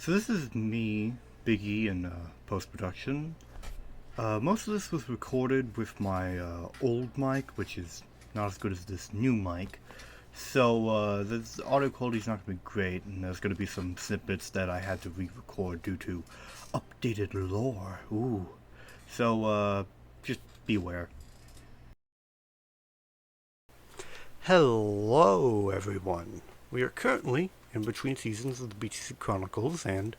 So this is me, Big E, in post-production. Most of this was recorded with my old mic, which is not as good as this new mic. So the audio quality is not going to be great, and there's going to be some snippets that I had to re-record due to updated lore. Ooh. So just beware. Hello everyone! We are currently in between seasons of the BTC Chronicles, and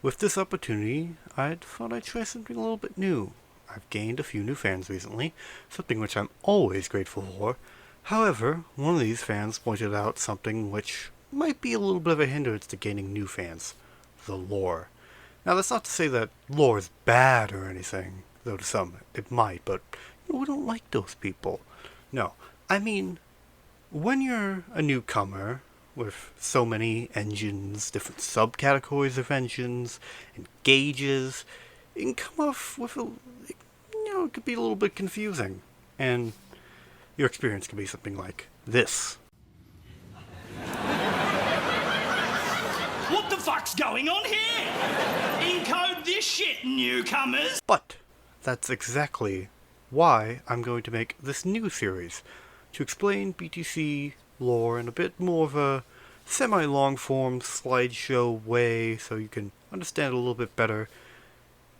with this opportunity, I thought I'd try something a little bit new. I've gained a few new fans recently, something which I'm always grateful for. However, one of these fans pointed out something which might be a little bit of a hindrance to gaining new fans: the lore. Now, that's not to say that lore is bad or anything, though to some it might, but we don't like those people. No, I mean, when you're a newcomer with so many engines, different subcategories of engines, and gauges, it can come off with it could be a little bit confusing. And your experience can be something like this. What the fuck's going on here? Encode this shit, newcomers! But that's exactly why I'm going to make this new series, to explain BTC lore in a bit more of a semi-long form slideshow way, so you can understand it a little bit better.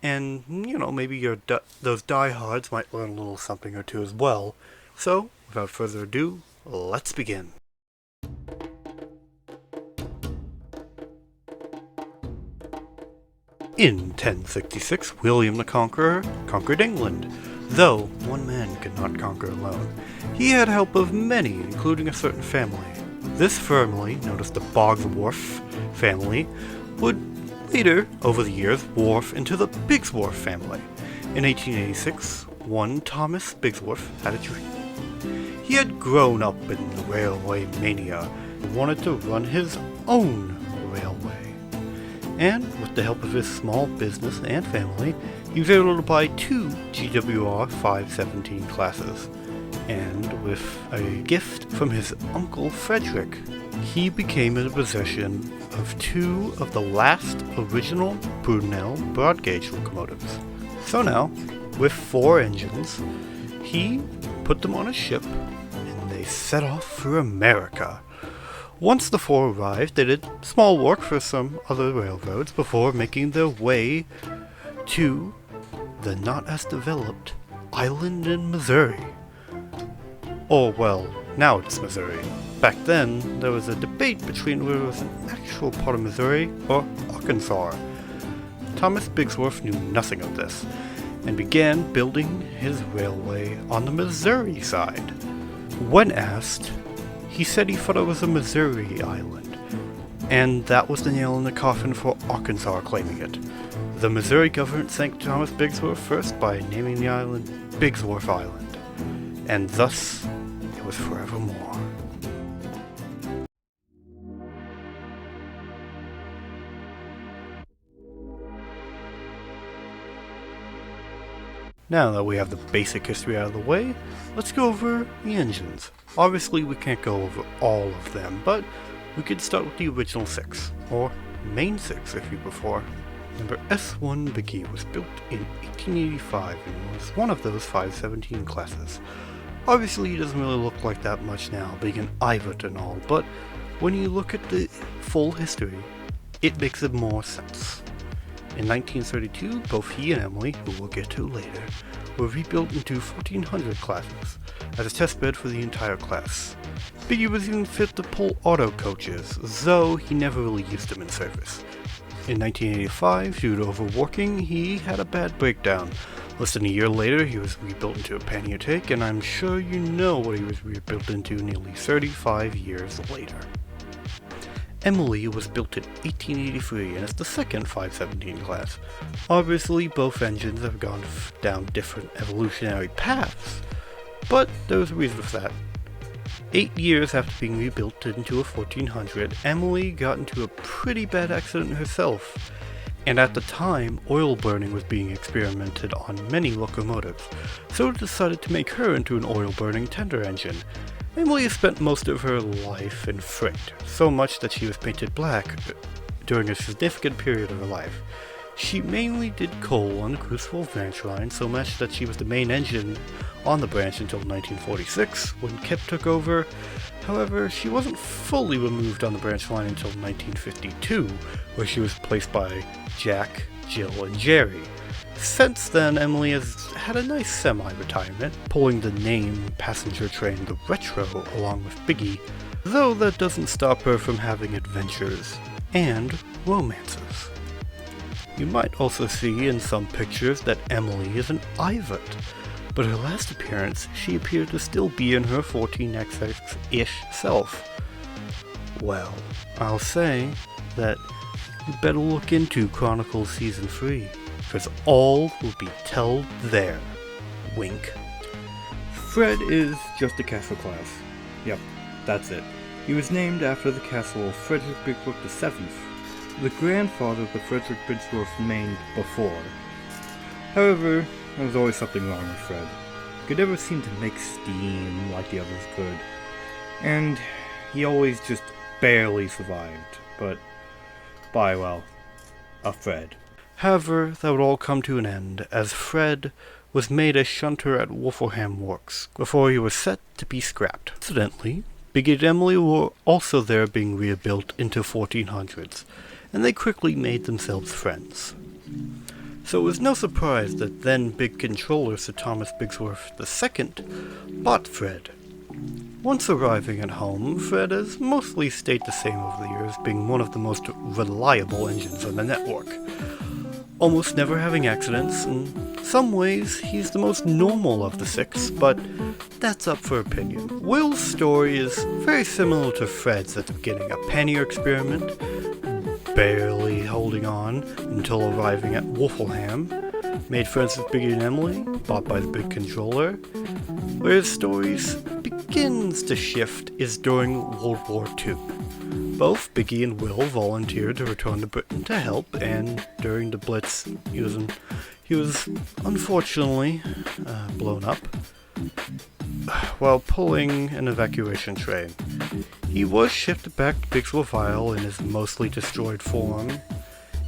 And, maybe those diehards might learn a little something or two as well. So, without further ado, let's begin. In 1066, William the Conqueror conquered England, though one man could not conquer alone. He had help of many, including a certain family. This family, known as the Bogsworth family, would later, over the years, morph into the Bigsworth family. In 1886, one Thomas Bigsworth had a dream. He had grown up in the railway mania and wanted to run his own railway. And with the help of his small business and family, he was able to buy 2 GWR 517 classes. And with a gift from his uncle Frederick, he became in possession of 2 of the last original Brunel broad gauge locomotives. So now, with 4 engines, he put them on a ship and they set off for America. Once the 4 arrived, they did small work for some other railroads before making their way to the not as developed island in Missouri. Or, well, now it's Missouri. Back then, there was a debate between whether it was an actual part of Missouri or Arkansas. Thomas Bigsworth knew nothing of this, and began building his railway on the Missouri side. When asked, he said he thought it was a Missouri island, and that was the nail in the coffin for Arkansas claiming it. The Missouri government thanked Thomas Bigsworth first by naming the island Bigsworth Island, and thus it was forevermore. Now that we have the basic history out of the way, let's go over the engines. Obviously we can't go over all of them, but we could start with the original 6, or main 6 if you prefer. Number S1 Big E was built in 1885 and was one of those 517 classes. Obviously it doesn't really look like that much now, being an Ivet and all, but when you look at the full history, it makes more sense. In 1932, both he and Emily, who we'll get to later, were rebuilt into 1400 classes, as a testbed for the entire class. Biggie was even fit to pull auto coaches, though he never really used them in service. In 1985, due to overworking, he had a bad breakdown. Less than a year later, he was rebuilt into a pannier take, and I'm sure you know what he was rebuilt into nearly 35 years later. Emily was built in 1883 and is the second 517 class. Obviously, both engines have gone down different evolutionary paths, but there was a reason for that. 8 years after being rebuilt into a 1400, Emily got into a pretty bad accident herself, and at the time, oil burning was being experimented on many locomotives, so it decided to make her into an oil burning tender engine. Emily spent most of her life in freight, so much that she was painted black during a significant period of her life. She mainly did coal on the Crucible branch line, so much that she was the main engine on the branch until 1946, when Kip took over. However, she wasn't fully removed on the branch line until 1952, where she was replaced by Jack, Jill, and Jerry. Since then, Emily has had a nice semi-retirement, pulling the name passenger train The Retro along with Biggie, though that doesn't stop her from having adventures and romances. You might also see in some pictures that Emily is an Ivat, but her last appearance she appeared to still be in her 14XX-ish self. Well, I'll say that you better look into Chronicles Season 3, because all will be told there. Wink. Fred is just a castle class. Yep, that's it. He was named after the castle of Frederick Bigsworth VII, the grandfather of the Frederick Bigsworth named before. However, there was always something wrong with Fred. He could never seem to make steam like the others could, and he always just barely survived, but by, well, a Fred. However, that would all come to an end, as Fred was made a shunter at Wolverham Works, before he was set to be scrapped. Incidentally, Biggie and Emily were also there being rebuilt into 1400s, and they quickly made themselves friends. So it was no surprise that then big controller Sir Thomas Bigsworth II bought Fred. Once arriving at home, Fred has mostly stayed the same over the years, being one of the most reliable engines on the network. Almost never having accidents. In some ways, he's the most normal of the six, but that's up for opinion. Will's story is very similar to Fred's at the beginning, a pannier experiment, barely holding on until arriving at Wolfelham, made friends with Biggie and Emily, bought by the big controller. Where his story begins to shift is during World War II. Both Biggie and Will volunteered to return to Britain to help, and during the Blitz, he was unfortunately blown up while pulling an evacuation train. He was shipped back to Bigsworth Isle in his mostly destroyed form,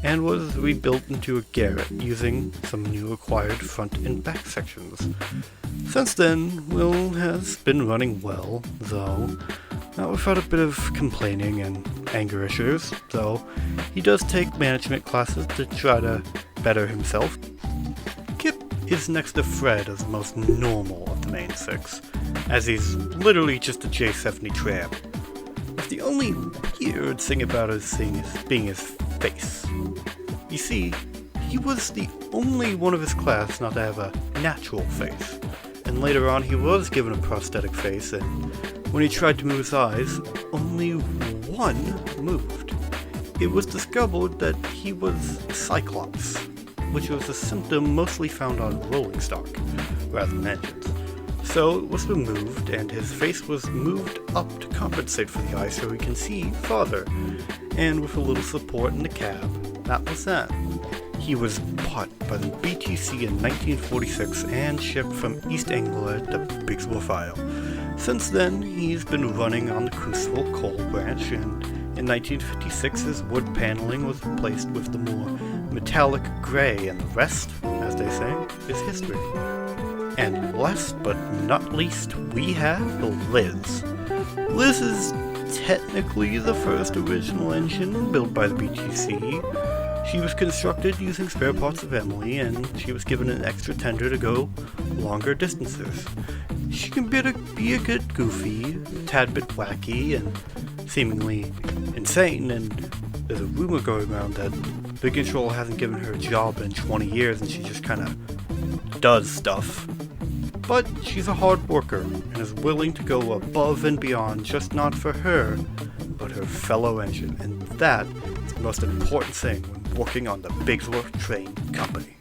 and was rebuilt into a garret using some new acquired front and back sections. Since then, Will has been running well, though not without a bit of complaining and anger issues, though he does take management classes to try to better himself. Kip is next to Fred as the most normal of the main six, as he's literally just a J70 tramp. The only weird thing about his thing is being his face. You see, he was the only one of his class not to have a natural face, and later on he was given a prosthetic face, and when he tried to move his eyes, only one moved. It was discovered that he was Cyclops, which was a symptom mostly found on rolling stock, rather than engines. So it was removed, and his face was moved up to compensate for the eye so he can see farther, and with a little support in the cab, that was that. He was bought by the BTC in 1946 and shipped from East Anglia to Bigsworth Isle. Since then, he's been running on the Crucible coal branch, and in 1956 his wood paneling was replaced with the more metallic gray, and the rest, as they say, is history. And last but not least, we have Liz. Liz is technically the first original engine built by the BTC. She was constructed using spare parts of Emily, and she was given an extra tender to go longer distances. She can be a bit goofy, a tad bit wacky, and seemingly insane, and there's a rumor going around that Big Control hasn't given her a job in 20 years and she just kinda does stuff. But she's a hard worker and is willing to go above and beyond, just not for her, but her fellow engine, and that is the most important thing when working on the Bigsworth Train Company.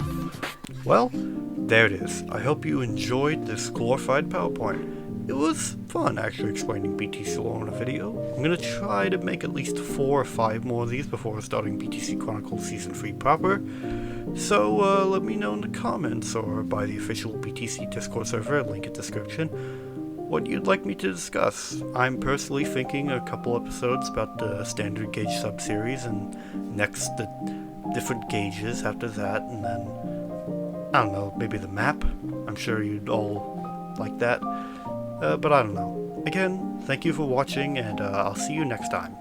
Well, there it is. I hope you enjoyed this glorified PowerPoint. It was fun actually explaining BTC lore in a video. I'm going to try to make at least 4 or 5 more of these before starting BTC Chronicles Season 3 proper. So let me know in the comments or by the official BTC Discord server, link in description, what you'd like me to discuss. I'm personally thinking a couple episodes about the standard gauge subseries, and next the different gauges after that, and then, I don't know, maybe the map. I'm sure you'd all like that, but I don't know. Again, thank you for watching, and I'll see you next time.